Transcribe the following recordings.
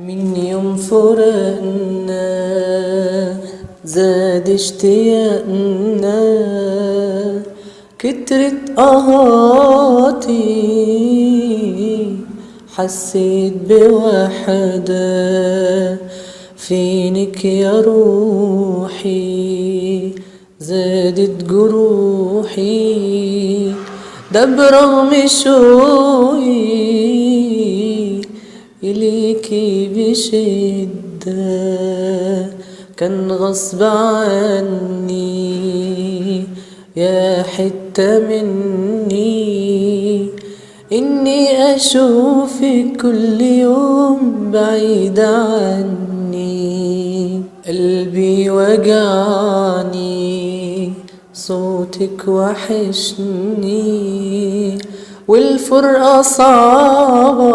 من يوم فراقنا زاد اشتياقنا، كترت اهاتى، حسيت بوحدة فينك ياروحى، زادت جروحى، ده برغم شوقى اليكى بشدة، كان غصب عني يا حتة مني إني أشوفك كل يوم بعيد عني. قلبي وجعني صوتك وحشني، والفرقة صعبة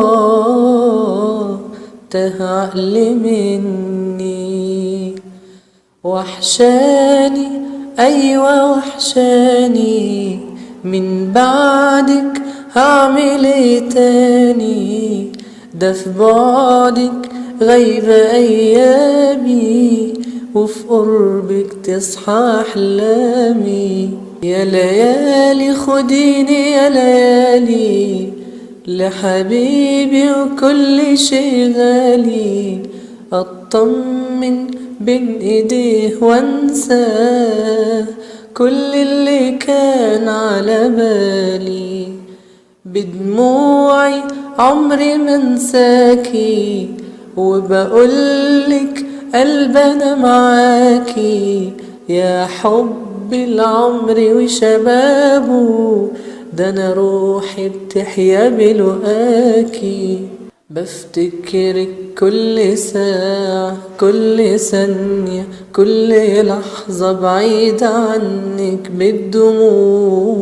تاه عقلي مني. وحشاني ايوة وحشاني، من بعدك هعمل تاني، ده في بعدك غايبة ايامي، وفي قربك تصحى احلامي. يا ليالي خديني يا ليالي لحبيبي وكل شي غالي، اطمن بين ايديه وانساه كل اللي كان على بالي. بدموعي عمري منساكي، وبقولك قلبنا معاكي، يا حب العمر وشبابه، ده انا روحي بتحيا بلقاكي. بفتكرك كل ساعة كل ثانية كل لحظة بعيدة عنك بالدموع،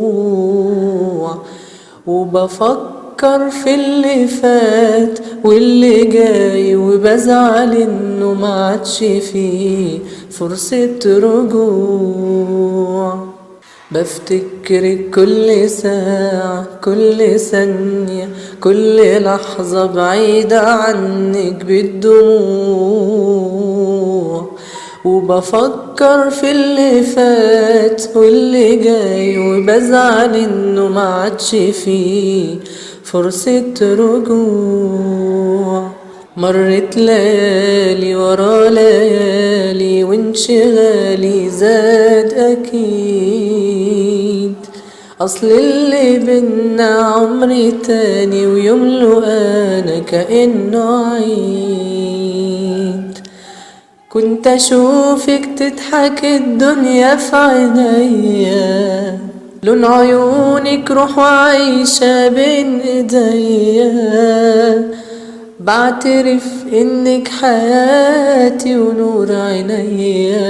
وبفكر في اللي فات واللي جاي، وبزعل انه ما عادش فيه فرصة رجوع. بفتكرك كل ساعة كل ثانية كل لحظة بعيدة عنك بالدموع، وبفكر في اللي فات واللي جاي، وبزعل انه ما عادش فيه فرصة رجوع. مرت ليالي ورا ليالي وانشغالي زاد اكيد، اصل اللي بينا عمري تاني ويملو انا كأنه عيد. كنت اشوفك تضحك الدنيا في عينيا، لون عيونك روح وعايشة بين ايديا، بعترف انك حياتي ونور عينيا.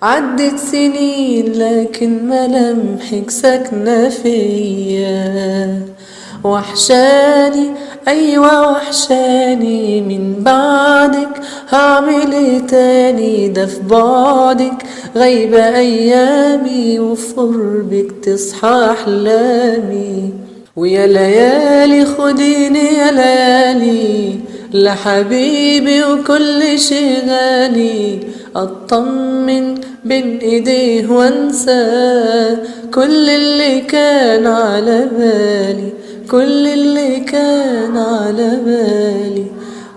عدت سنين لكن ملامحك ساكنة فيا. وحشاني ايوة وحشاني، من بعدك هعمل تاني، ده في بعدك غايبة ايامي، وفي قربك تصحى احلامي. ويا ليالي خديني يا ليالي لحبيبي وكل شي غالي، اطمن بين ايديه وانساه كل اللي كان على بالي، كل اللي كان على بالي،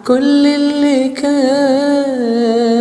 كل اللي كان